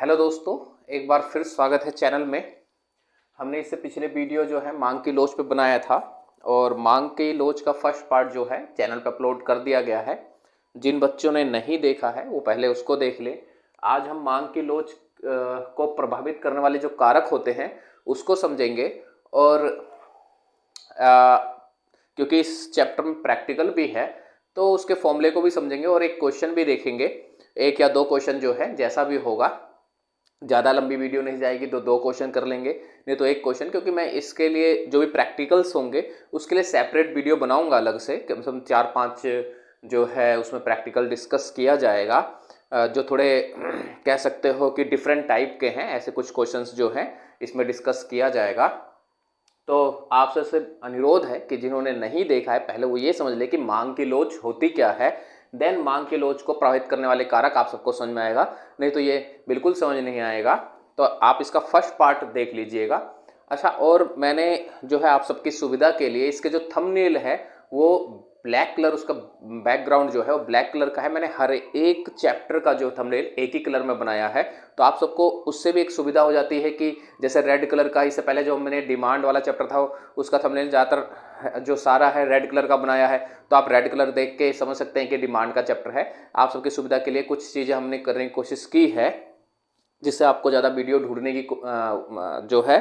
Hello दोस्तों, एक बार फिर स्वागत है चैनल में। हमने इससे पिछले वीडियो जो है मांग की लोच पे बनाया था और मांग की लोच का फर्स्ट पार्ट जो है चैनल पे अपलोड कर दिया गया है। जिन बच्चों ने नहीं देखा है वो पहले उसको देख ले। आज हम मांग की लोच को प्रभावित करने वाले जो कारक होते हैं उसको समझेंगे और क्योंकि इस चैप्टर में प्रैक्टिकल भी है तो उसके फॉर्मूले को भी समझेंगे और एक क्वेश्चन भी देखेंगे। एक या दो क्वेश्चन जो है जैसा भी होगा, ज़्यादा लंबी वीडियो नहीं जाएगी तो दो क्वेश्चन कर लेंगे, नहीं तो एक क्वेश्चन, क्योंकि मैं इसके लिए जो भी प्रैक्टिकल्स होंगे उसके लिए सेपरेट वीडियो बनाऊंगा अलग से। कम से कम 4-5 जो है उसमें प्रैक्टिकल डिस्कस किया जाएगा, जो थोड़े कह सकते हो कि डिफरेंट टाइप के हैं। ऐसे कुछ क्वेश्चंस जो हैं इसमें डिस्कस किया जाएगा। तो आपसे सिर्फ अनुरोध है कि जिन्होंने नहीं देखा है पहले वो ये समझ ले कि मांग की लोच होती क्या है, देन मांग की लोच को प्रभावित करने वाले कारक आप सबको समझ में आएगा, नहीं तो ये बिल्कुल समझ नहीं आएगा। तो आप इसका फर्स्ट पार्ट देख लीजिएगा। अच्छा, और मैंने जो है आप सबकी सुविधा के लिए इसके जो थंबनेल है वो ब्लैक कलर, उसका बैकग्राउंड जो है वो ब्लैक कलर का है। मैंने हर एक चैप्टर का जो थंबनेल एक ही कलर में बनाया है, तो आप सबको उससे भी एक सुविधा हो जाती है कि जैसे रेड कलर का, इससे पहले जो मैंने डिमांड वाला चैप्टर था उसका थंबनेल ज़्यादातर जो सारा है रेड कलर का बनाया है, तो आप रेड कलर देख के समझ सकते हैं कि डिमांड का चैप्टर है। आप सबकी सुविधा के लिए कुछ चीज़ें हमने करने की कोशिश की है जिससे आपको ज़्यादा वीडियो ढूंढने की जो है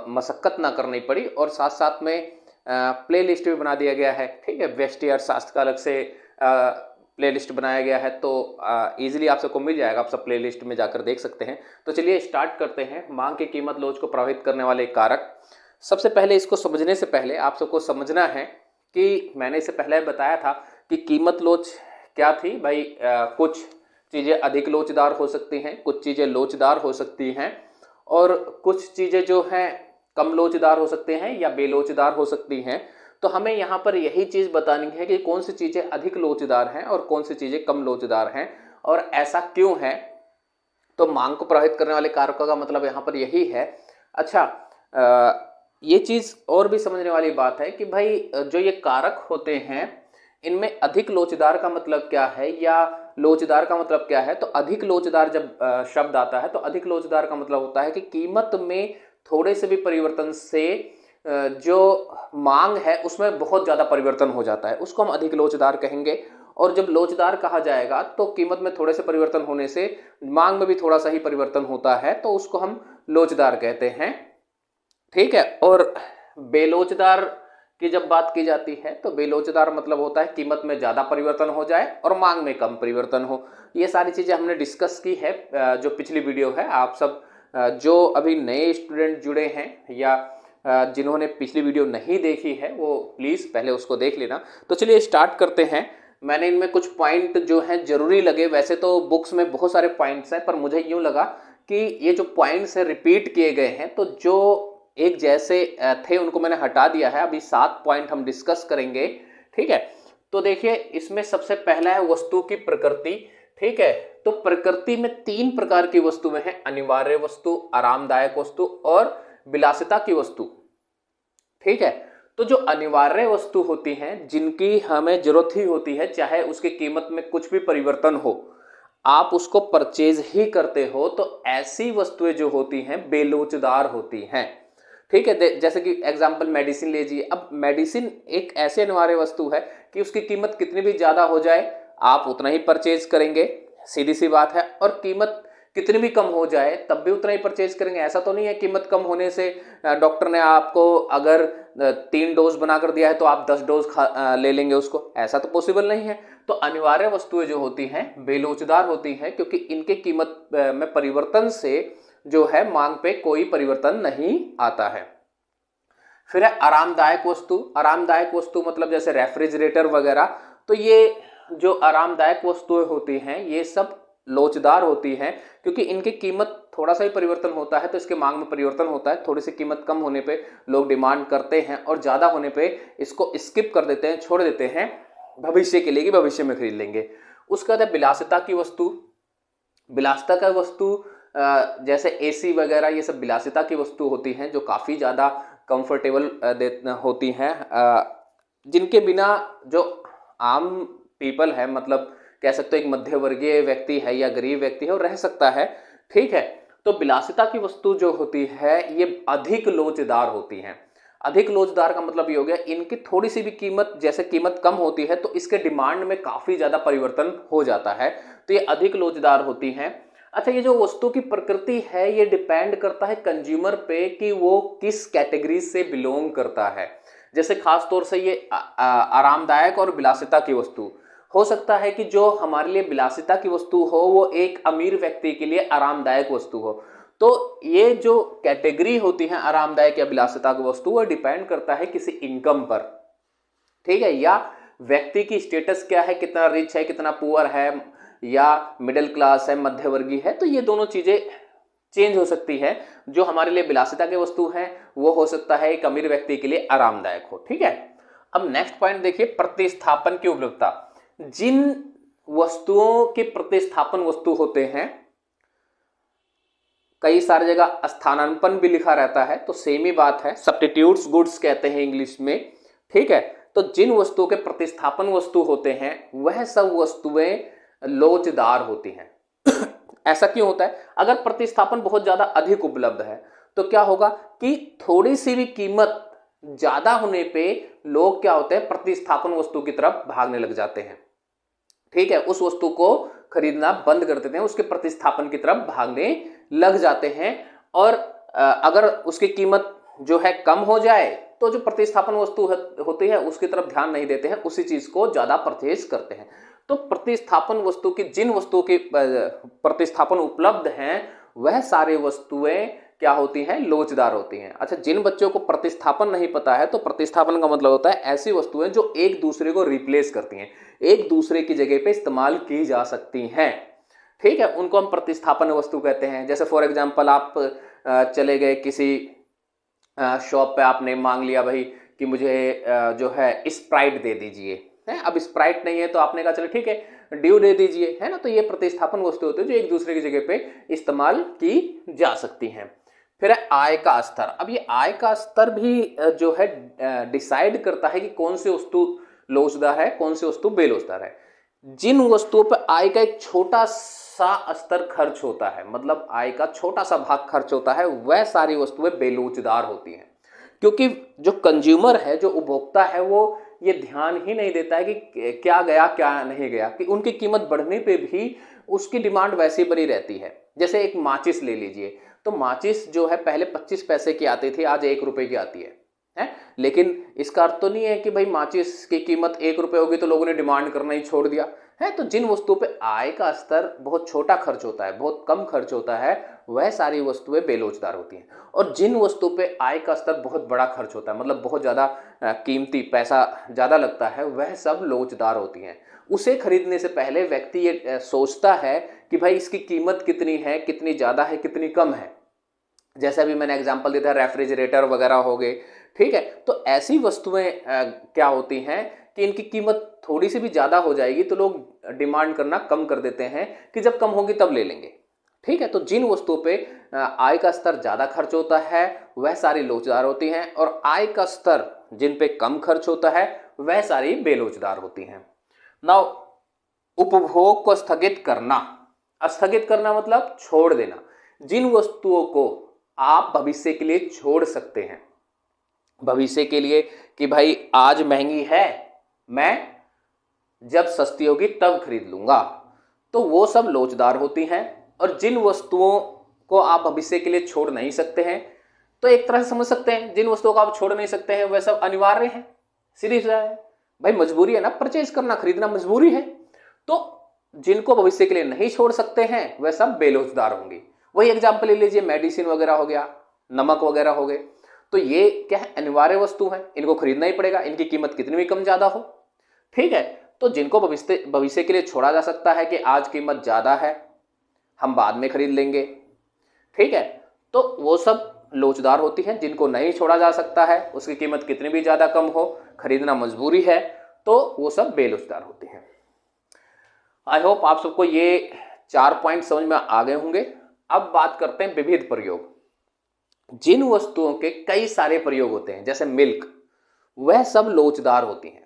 मशक्कत ना करनी पड़ी, और साथ साथ में प्ले लिस्ट भी बना दिया गया है। ठीक है, व्यष्टि अर्थशास्त्र का अलग से प्ले लिस्ट बनाया गया है, तो ईजिली आप सबको मिल जाएगा, आप सब प्ले लिस्ट में जाकर देख सकते हैं। तो चलिए स्टार्ट करते हैं। मांग की कीमत लोच को प्रभावित करने वाले कारक। सबसे पहले इसको समझने से पहले आप सबको समझना है कि मैंने इससे पहले बताया था कि कीमत लोच क्या थी। भाई कुछ चीज़ें अधिक लोचदार हो सकती हैं, कुछ चीज़ें लोचदार हो सकती हैं, और कुछ चीज़ें जो हैं कम लोचदार हो सकते हैं या बेलोचदार हो सकती हैं। तो हमें यहाँ पर यही चीज़ बतानी है कि कौन सी चीज़ें अधिक लोचदार हैं और कौन सी चीज़ें कम लोचदार हैं, और ऐसा क्यों है। तो मांग को प्रभावित करने वाले कारकों का मतलब यहाँ पर यही है। अच्छा, ये चीज़ और भी समझने वाली बात है कि भाई जो ये कारक होते हैं इनमें अधिक लोचदार का मतलब क्या है या लोचदार का मतलब क्या है। तो अधिक लोचदार जब शब्द आता है तो अधिक लोचदार का मतलब होता है कि कीमत में थोड़े से भी परिवर्तन से जो मांग है उसमें बहुत ज़्यादा परिवर्तन हो जाता है, उसको हम अधिक लोचदार कहेंगे। और जब लोचदार कहा जाएगा तो कीमत में थोड़े से परिवर्तन होने से मांग में भी थोड़ा सा ही परिवर्तन होता है, तो उसको हम लोचदार कहते हैं। ठीक है, और बेलोचदार की जब बात की जाती है तो बेलोचदार मतलब होता है कीमत में ज़्यादा परिवर्तन हो जाए और मांग में कम परिवर्तन हो। ये सारी चीज़ें हमने डिस्कस की है जो पिछली वीडियो है। आप सब जो अभी नए स्टूडेंट जुड़े हैं या जिन्होंने पिछली वीडियो नहीं देखी है वो प्लीज़ पहले उसको देख लेना। तो चलिए स्टार्ट करते हैं। मैंने इनमें कुछ पॉइंट जो हैं जरूरी लगे, वैसे तो बुक्स में बहुत सारे पॉइंट्स हैं पर मुझे यूँ लगा कि ये जो पॉइंट्स हैं रिपीट किए गए हैं, तो जो एक जैसे थे उनको मैंने हटा दिया है। अभी 7 पॉइंट हम डिस्कस करेंगे। ठीक है, तो देखिए इसमें सबसे पहला है वस्तु की प्रकृति। ठीक है, तो प्रकृति में 3 प्रकार की वस्तुएं हैं: अनिवार्य वस्तु, आरामदायक वस्तु और विलासिता की वस्तु। ठीक है, तो जो अनिवार्य वस्तु होती हैं जिनकी हमें जरूरत ही होती है, चाहे उसकी कीमत में कुछ भी परिवर्तन हो, आप उसको परचेज ही करते हो, तो ऐसी वस्तुएं जो होती हैं बेलोचदार होती हैं। ठीक है, जैसे कि एग्जांपल मेडिसिन लीजिए। अब मेडिसिन एक ऐसे अनिवार्य वस्तु है कि उसकी कीमत कितनी भी ज़्यादा हो जाए आप उतना ही परचेज करेंगे, सीधी सी बात है। और कीमत कितनी भी कम हो जाए तब भी उतना ही परचेज करेंगे। ऐसा तो नहीं है कीमत कम होने से डॉक्टर ने आपको अगर 3 डोज बनाकर दिया है तो आप 10 डोज ले लेंगे उसको, ऐसा तो पॉसिबल नहीं है। तो अनिवार्य वस्तुएं जो होती हैं बेलोचदार होती हैं क्योंकि इनके कीमत में परिवर्तन से जो है मांग पे कोई परिवर्तन नहीं आता है। फिर है आरामदायक वस्तु। आरामदायक वस्तु मतलब जैसे रेफ्रिजरेटर वगैरह। तो ये जो आरामदायक वस्तुएं होती हैं ये सब लोचदार होती हैं क्योंकि इनकी कीमत थोड़ा सा ही परिवर्तन होता है तो इसके मांग में परिवर्तन होता है। थोड़ी सी कीमत कम होने पे लोग डिमांड करते हैं और ज़्यादा होने पे इसको स्किप कर देते हैं, छोड़ देते हैं भविष्य के लिए कि भविष्य में खरीद लेंगे। उसके बाद है विलासिता की वस्तु। विलासिता का वस्तु जैसे एसी वगैरह, ये सब विलासिता की वस्तु होती हैं जो काफ़ी ज़्यादा कंफर्टेबल होती हैं, जिनके बिना जो आम पीपल है, मतलब कह सकते हो एक मध्यवर्गीय व्यक्ति है या गरीब व्यक्ति है वो रह सकता है, ठीक है। तो विलासिता की वस्तु जो होती है ये अधिक लोचदार होती हैं। अधिक लोचदार का मतलब ये हो गया इनकी थोड़ी सी भी कीमत, जैसे कीमत कम होती है तो इसके डिमांड में काफी ज्यादा परिवर्तन हो जाता है, तो ये अधिक लोचदार होती हैं। अच्छा, ये जो वस्तु की प्रकृति है ये डिपेंड करता है कंज्यूमर पे कि वो किस कैटेगरी से बिलोंग करता है। जैसे खास तौर से ये आरामदायक और विलासिता की वस्तु हो सकता है कि जो हमारे लिए विलासिता की वस्तु हो वो एक अमीर व्यक्ति के लिए आरामदायक वस्तु हो। तो ये जो कैटेगरी होती है आरामदायक या विलासिता की वस्तु, वो डिपेंड करता है किसी इनकम पर, ठीक है, या व्यक्ति की स्टेटस क्या है, कितना रिच है, कितना पुअर है, या मिडिल क्लास है, मध्यवर्गीय है। तो ये दोनों चीजें चेंज हो सकती है। जो हमारे लिए विलासिता की वस्तु है वो हो सकता है एक अमीर व्यक्ति के लिए आरामदायक हो, ठीक है। अब नेक्स्ट पॉइंट देखिए, प्रतिस्थापन की उपलब्धता। जिन वस्तुओं के प्रतिस्थापन वस्तु होते हैं, कई सारी जगह स्थानापन्न भी लिखा रहता है, तो सेम ही बात है, सब्स्टिट्यूट्स गुड्स कहते हैं इंग्लिश में, ठीक है। तो जिन वस्तुओं के प्रतिस्थापन वस्तु होते हैं वह सब वस्तुएं लोचदार होती हैं। ऐसा क्यों होता है? अगर प्रतिस्थापन बहुत ज्यादा अधिक उपलब्ध है तो क्या होगा कि थोड़ी सी भी कीमत ज्यादा होने पे लोग क्या होते हैं, प्रतिस्थापन वस्तु की तरफ भागने लग जाते हैं, ठीक है। उस वस्तु को खरीदना बंद कर देते हैं, उसके प्रतिस्थापन की तरफ भागने लग जाते हैं। और अगर उसकी कीमत जो है कम हो जाए तो जो प्रतिस्थापन वस्तु होती है उसकी तरफ ध्यान नहीं देते हैं, उसी चीज को ज्यादा परचेज करते हैं। तो प्रतिस्थापन वस्तु की, जिन वस्तुओं के प्रतिस्थापन उपलब्ध हैं वह सारी वस्तुएं क्या होती हैं, लोचदार होती हैं। अच्छा, जिन बच्चों को प्रतिस्थापन नहीं पता है, तो प्रतिस्थापन का मतलब होता है ऐसी वस्तुएं जो एक दूसरे को रिप्लेस करती हैं, एक दूसरे की जगह पे इस्तेमाल की जा सकती हैं, ठीक है, उनको हम प्रतिस्थापन वस्तु कहते हैं। जैसे फॉर एग्जांपल आप चले गए किसी शॉप पे, आपने मांग लिया भाई कि मुझे जो है स्प्राइट दे दीजिए, है, अब स्प्राइट नहीं है तो आपने कहा चलो ठीक है ड्यू दे दीजिए, है ना। तो ये प्रतिस्थापन वस्तु होती है जो एक दूसरे की जगह पे इस्तेमाल की जा सकती हैं। फिर है आय का स्तर। अब ये आय का स्तर भी जो है डिसाइड करता है कि कौन सी वस्तु लोचदार है, कौन सी वस्तु बेलोचदार है। जिन वस्तुओं पर आय का एक छोटा सा स्तर खर्च होता है, मतलब आय का छोटा सा भाग खर्च होता है, वह सारी वस्तुएं बेलोचदार होती हैं। क्योंकि जो कंज्यूमर है, जो उपभोक्ता है, वो ये ध्यान ही नहीं देता है कि क्या गया क्या नहीं गया, कि उनकी कीमत बढ़ने पे भी उसकी डिमांड वैसी बनी रहती है। जैसे एक माचिस ले लीजिए, तो माचिस जो है पहले 25 पैसे की आती थी, आज 1 रुपए की आती है, लेकिन इसका अर्थ तो नहीं है कि भाई माचिस की कीमत 1 रुपए होगी तो लोगों ने डिमांड करना ही छोड़ दिया है। तो जिन वस्तुओं पे आय का स्तर बहुत छोटा खर्च होता है, बहुत कम खर्च होता है, वह सारी वस्तुएं बेलोचदार होती हैं। और जिन वस्तुओं पे आय का स्तर बहुत बड़ा खर्च होता है, मतलब बहुत ज्यादा कीमती पैसा ज्यादा लगता है, वह सब लोचदार होती हैं। उसे खरीदने से पहले व्यक्ति ये सोचता है कि भाई इसकी कीमत कितनी है, कितनी ज्यादा है, कितनी कम है। जैसे अभी मैंने एग्जांपल दिया था, रेफ्रिजरेटर वगैरह हो गए, ठीक है। तो ऐसी वस्तुएं क्या होती हैं कि इनकी कीमत थोड़ी सी भी ज्यादा हो जाएगी तो लोग डिमांड करना कम कर देते हैं कि जब कम होगी तब ले लेंगे, ठीक है। तो जिन वस्तुओं पे आय का स्तर ज्यादा खर्च होता है वह सारी लोचदार होती हैं, और आय का स्तर जिन पे कम खर्च होता है वह सारी बेलोचदार होती हैं। नाउ, उपभोग को स्थगित करना। स्थगित करना मतलब छोड़ देना। जिन वस्तुओं को आप भविष्य के लिए छोड़ सकते हैं, भविष्य के लिए कि भाई आज महंगी है, मैं जब सस्ती होगी तब खरीद लूंगा, तो वो सब लोचदार होती हैं। और जिन वस्तुओं को आप भविष्य के लिए छोड़ नहीं सकते हैं, तो एक तरह से समझ सकते हैं जिन वस्तुओं को आप छोड़ नहीं सकते हैं वह सब अनिवार्य है, सीधी सी है, भाई मजबूरी है ना, परचेज करना, खरीदना मजबूरी है। तो जिनको भविष्य के लिए नहीं छोड़ सकते हैं वह सब बेलोचदार होंगे। वही एग्जाम्पल ले लीजिए, मेडिसिन वगैरह हो गया, नमक वगैरह हो गए, तो ये क्या है, अनिवार्य वस्तु है, इनको खरीदना ही पड़ेगा, इनकी कीमत कितनी भी कम ज्यादा हो, ठीक है। तो जिनको भविष्य के लिए छोड़ा जा सकता है कि आज कीमत ज्यादा है, हम बाद में खरीद लेंगे, ठीक है, तो वो सब लोचदार होती है। जिनको नहीं छोड़ा जा सकता है, उसकी कीमत कितनी भी ज्यादा कम हो, खरीदना मजबूरी है, तो वो सब बेलोचदार होती है। आई होप आप सबको ये 4 पॉइंट समझ में आ गए होंगे। अब बात करते हैं विविध प्रयोग। जिन वस्तुओं के कई सारे प्रयोग होते हैं, जैसे मिल्क, वह सब लोचदार होती हैं।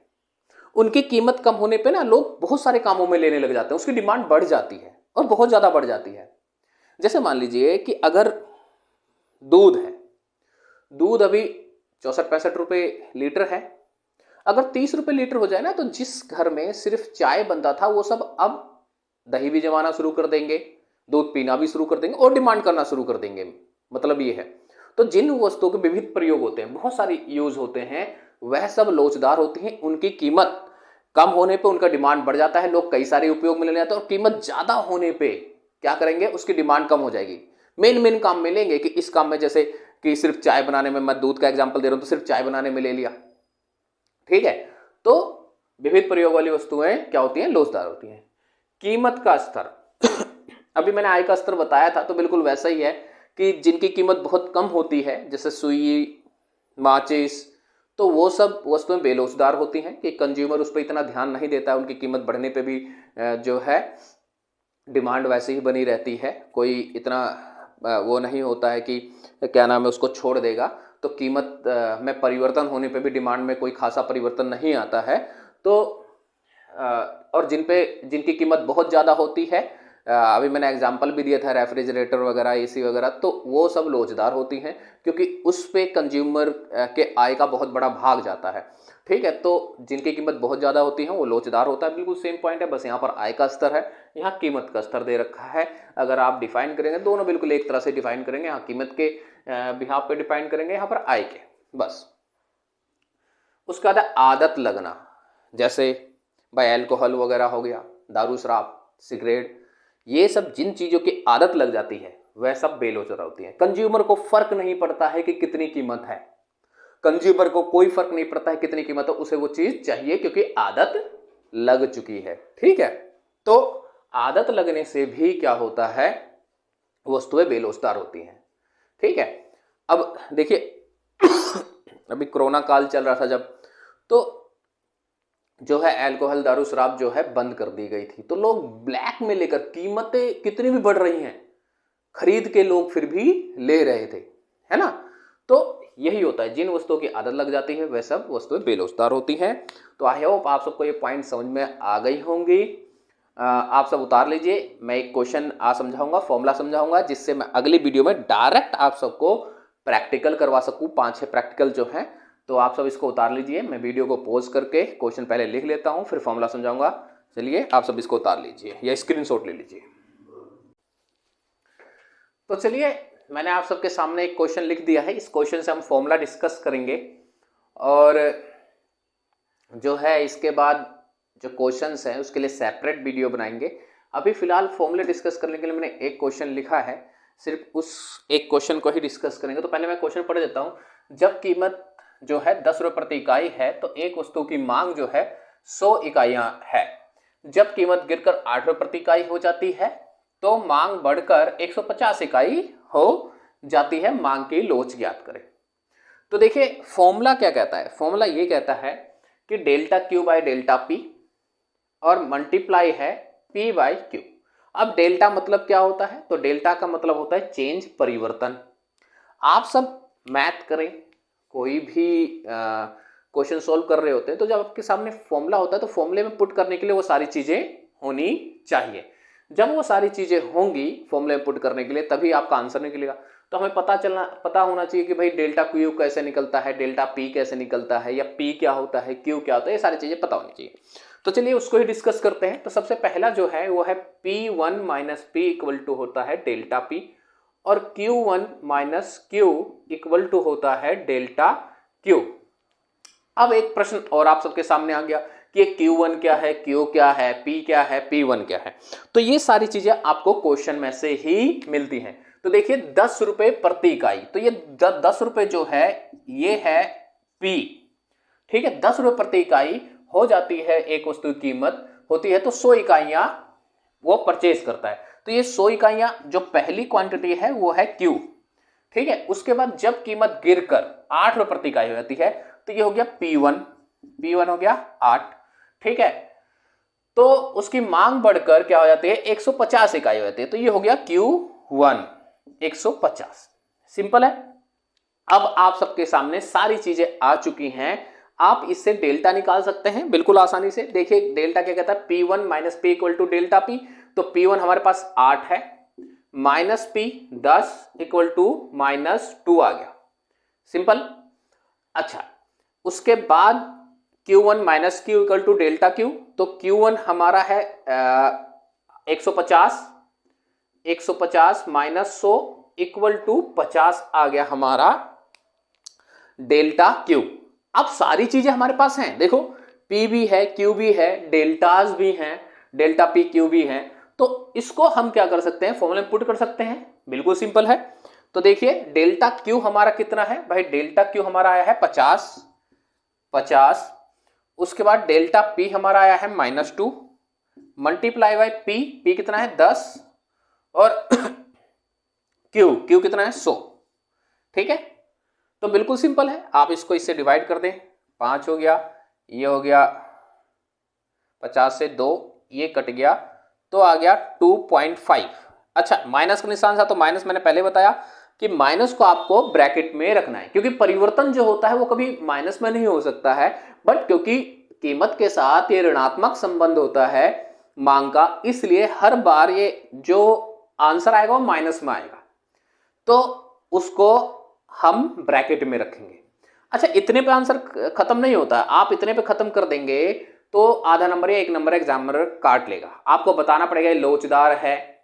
उनकी कीमत कम होने पे ना लोग बहुत सारे कामों में लेने लग जाते हैं, उसकी डिमांड बढ़ जाती है और बहुत ज्यादा बढ़ जाती है। जैसे मान लीजिए कि अगर दूध है, दूध अभी 64-65 रुपये लीटर है, अगर 30 रुपये लीटर हो जाए ना, तो जिस घर में सिर्फ चाय बनता था वो सब अब दही भी जमाना शुरू कर देंगे, दूध पीना भी शुरू कर देंगे और डिमांड करना शुरू कर देंगे। मतलब ये है, तो जिन वस्तुओं के विविध प्रयोग होते हैं, बहुत सारे यूज होते हैं, वह सब लोचदार होती हैं। उनकी कीमत कम होने पे उनका डिमांड बढ़ जाता है, लोग कई सारे उपयोग में लेने आते हैं, और कीमत ज्यादा होने पे क्या करेंगे, उसकी डिमांड कम हो जाएगी। मेन काम में लेंगे कि इस काम में, जैसे कि सिर्फ चाय बनाने में, मैं दूध का एग्जांपल दे रहा हूं तो सिर्फ चाय बनाने में ले लिया, ठीक है। तो विविध प्रयोग वाली वस्तुएं क्या होती हैं, लोचदार होती हैं। कीमत का स्तर अभी मैंने आय का स्तर बताया था, तो बिल्कुल वैसा ही है कि जिनकी कीमत बहुत कम होती है, जैसे सुई, माचिस, तो वो सब वस्तुएं बेलोचदार होती हैं कि कंज्यूमर उस पर इतना ध्यान नहीं देता है। उनकी कीमत बढ़ने पे भी जो है डिमांड वैसे ही बनी रहती है, कोई इतना वो नहीं होता है कि क्या नाम है उसको छोड़ देगा। तो कीमत में परिवर्तन होने पे भी डिमांड में कोई खासा परिवर्तन नहीं आता है। तो और जिनकी कीमत बहुत ज़्यादा होती है, अभी मैंने एग्जांपल भी दिया था रेफ्रिजरेटर वगैरह, एसी वगैरह, तो वो सब लोचदार होती हैं क्योंकि उस पे कंज्यूमर के आय का बहुत बड़ा भाग जाता है, ठीक है। तो जिनकी कीमत बहुत ज़्यादा होती है वो लोचदार होता है, बिल्कुल सेम पॉइंट है, बस यहाँ पर आय का स्तर है, यहाँ कीमत का स्तर दे रखा है। अगर आप डिफाइन करेंगे, दोनों बिल्कुल एक तरह से डिफाइन करेंगे, यहाँ कीमत के बिहाफ पे डिफाइन करेंगे, यहाँ पर आय के, बस। उसके बाद आदत लगना, जैसे भाई अल्कोहल वगैरह हो गया, दारू शराब सिगरेट, ये सब जिन चीज़ों की आदत लग जाती है वह सब बेलोचदार होती है। कंज्यूमर को फर्क नहीं पड़ता है कि कितनी कीमत है, कंज्यूमर को कोई फर्क नहीं पड़ता है कितनी कीमत है, उसे वो चीज चाहिए क्योंकि आदत लग चुकी है, ठीक है। तो आदत लगने से भी क्या होता है, वस्तुएं बेलोचदार होती हैं, ठीक है। अब देखिए अभी कोरोना काल चल रहा था जब, तो जो है अल्कोहल दारू शराब जो है बंद कर दी गई थी, तो लोग ब्लैक में लेकर, कीमतें कितनी भी बढ़ रही हैं, खरीद के लोग फिर भी ले रहे थे, है ना। तो यही होता है, जिन वस्तुओं की आदत लग जाती है वह सब वस्तुएं बेलोचदार होती हैं। तो आई होप आप सबको ये पॉइंट समझ में आ गई होंगी। आप सब उतार लीजिए, मैं एक क्वेश्चन समझाऊंगा, फॉर्मूला समझाऊंगा, जिससे मैं अगली वीडियो में डायरेक्ट आप सबको प्रैक्टिकल करवा सकूं, 5-6 प्रैक्टिकल जो हैं। तो आप सब इसको उतार लीजिए, मैं वीडियो को पॉज करके क्वेश्चन पहले लिख लेता हूं, फिर फॉर्मूला समझाऊंगा। चलिए आप सब इसको उतार लीजिए या स्क्रीनशॉट ले लीजिए। तो चलिए, मैंने आप सबके सामने एक क्वेश्चन लिख दिया है, इस क्वेश्चन से हम फॉर्मूला डिस्कस करेंगे, और जो है इसके बाद जो क्वेश्चंस हैं उसके लिए सेपरेट वीडियो बनाएंगे। अभी फिलहाल फॉर्मूले डिस्कस करने के लिए मैंने एक क्वेश्चन लिखा है, सिर्फ उस एक क्वेश्चन को ही डिस्कस करेंगे। तो पहले मैं क्वेश्चन पढ़ देता हूँ। जब कीमत जो है 10 रुपये प्रति इकाई है, तो एक वस्तु की मांग जो है 100 इकाइयां है। जब कीमत गिरकर 8 रुपये प्रति इकाई हो जाती है, तो मांग बढ़कर 150 इकाई हो जाती है। मांग की लोच ज्ञात करें। तो देखिए फॉर्मूला क्या कहता है, फॉर्मूला ये कहता है कि delta Q by delta P और मल्टीप्लाई है पी बाय क्यू। अब डेल्टा मतलब क्या होता है, तो डेल्टा का मतलब होता है चेंज, परिवर्तन। आप सब मैथ करें, कोई भी क्वेश्चन सॉल्व कर रहे होते हैं, तो जब आपके सामने फॉर्मूला होता है तो फॉर्मूले में पुट करने के लिए वो सारी चीजें होनी चाहिए। जब वो सारी चीजें होंगी फॉर्मूले में पुट करने के लिए, तभी आपका आंसर निकलेगा। तो हमें पता होना चाहिए कि भाई डेल्टा क्यू कैसे निकलता है, डेल्टा पी कैसे निकलता है, या पी क्या होता है, क्यू क्या होता है, ये सारी चीजें पता होनी चाहिए। तो चलिए उसको ही डिस्कस करते हैं। तो सबसे पहला जो है वो है P1 minus P equal to होता है डेल्टा पी, और Q1 minus Q equal to होता है डेल्टा क्यू। अब एक प्रश्न और आप सबके सामने आ गया कि Q1 क्या है, Q क्या है, P क्या है, P1 क्या है। तो ये सारी चीजें आपको क्वेश्चन में से ही मिलती हैं। तो देखिए 10 रुपये प्रति इकाई, तो ये 10 रुपये जो है ये है P, ठीक है। 10 रुपये प्रति इकाई हो जाती है, एक वस्तु की कीमत होती है, तो 100 इकाइयां वो परचेज करता है। तो ये 100 इकाइयां जो पहली क्वांटिटी है वो है Q, ठीक है। उसके बाद जब कीमत गिरकर 8 रुपये प्रति इकाई हो जाती है, तो ये हो गया P1 हो गया 8, ठीक है। तो उसकी मांग बढ़कर क्या हो जाती है, 150 इकाई हो जाती है, तो ये हो गया Q1 150। सिंपल है। अब आप सबके सामने सारी चीजें आ चुकी हैं, आप इससे डेल्टा निकाल सकते हैं बिल्कुल आसानी से। देखिए डेल्टा क्या कहता है, P1 minus P equal to delta P. तो P1 हमारे पास 8 है, माइनस पी 10 इक्वल टू -2 आ गया, सिंपल। अच्छा, उसके बाद Q1 minus Q equal to delta Q, तो Q1 हमारा है 150 माइनस 100 इक्वल टू 50 आ गया हमारा डेल्टा क्यू। अब सारी चीजें हमारे पास हैं, देखो P भी है, Q भी है, डेल्टाज भी हैं, डेल्टा P Q भी हैं, तो इसको हम क्या कर सकते हैं, फॉर्मूले में पुट कर सकते हैं, बिल्कुल सिंपल है। तो देखिए डेल्टा Q हमारा कितना है भाई, डेल्टा Q हमारा आया है 50, उसके बाद डेल्टा P हमारा आया है -2 मल्टीप्लाई बाई P कितना है 10 और Q कितना है 100, ठीक है। तो बिल्कुल सिंपल है, आप इसको इससे डिवाइड कर दें, 5 हो गया, ये हो गया 50 से 2 ये कट गया, तो आ गया 2.5। अच्छा, माइनस का निशान था, तो माइनस मैंने पहले बताया कि माइनस को आपको ब्रैकेट में रखना है, क्योंकि परिवर्तन जो होता है वो कभी माइनस में नहीं हो सकता है, बट क्योंकि कीमत के साथ ये ऋणात्मक संबंध होता है मांग का, इसलिए हर बार ये जो आंसर आएगा वो माइनस में आएगा, तो उसको हम ब्रैकेट में रखेंगे। अच्छा, इतने पे आंसर खत्म नहीं होता, आप इतने पे खत्म कर देंगे तो आधा नंबर या 1 नंबर एग्जामिनर काट लेगा। आपको बताना पड़ेगा लोचदार है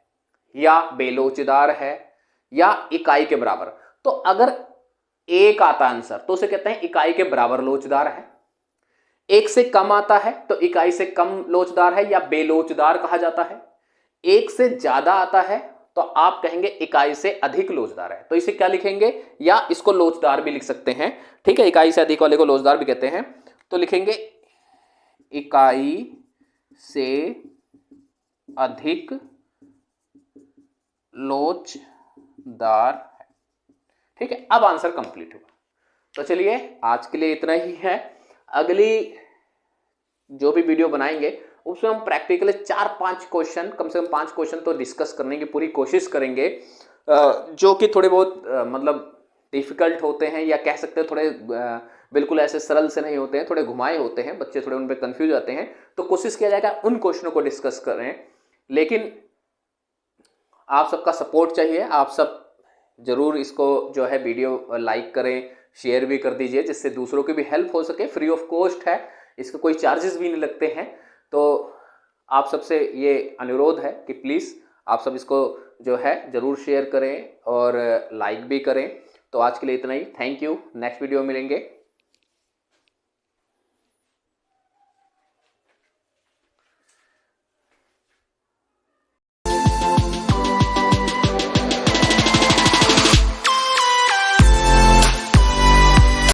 या बेलोचदार है या इकाई के बराबर। तो अगर 1 आता आंसर तो उसे कहते हैं इकाई के बराबर लोचदार है, 1 से कम आता है तो इकाई से कम लोचदार है या बेलोचदार कहा जाता है, 1 से ज्यादा आता है तो आप कहेंगे इकाई से अधिक लोचदार है। तो इसे क्या लिखेंगे, या इसको लोचदार भी लिख सकते हैं, ठीक है, इकाई से अधिक वाले को लोचदार भी कहते हैं। तो लिखेंगे इकाई से अधिक लोचदार है, ठीक है। अब आंसर कंप्लीट हुआ। तो चलिए आज के लिए इतना ही है, अगली जो भी वीडियो बनाएंगे उसमें हम प्रैक्टिकली 4-5 क्वेश्चन, कम से कम 5 क्वेश्चन तो डिस्कस करने की पूरी कोशिश करेंगे, जो कि थोड़े बहुत मतलब डिफिकल्ट होते हैं, या कह सकते हैं थोड़े बिल्कुल ऐसे सरल से नहीं होते हैं, थोड़े घुमाए होते हैं, बच्चे थोड़े उन पर कंफ्यूज आते हैं, तो कोशिश किया जाएगा उन क्वेश्चनों को डिस्कस करें। लेकिन आप सबका सपोर्ट चाहिए, आप सब जरूर इसको जो है वीडियो लाइक करें, शेयर भी कर दीजिए, जिससे दूसरों की भी हेल्प हो सके। फ्री ऑफ कॉस्ट है, इसके कोई चार्जेस भी नहीं लगते हैं। तो आप सबसे ये अनुरोध है कि प्लीज़ आप सब इसको जो है ज़रूर शेयर करें और लाइक भी करें। तो आज के लिए इतना ही, थैंक यू, नेक्स्ट वीडियो में मिलेंगे।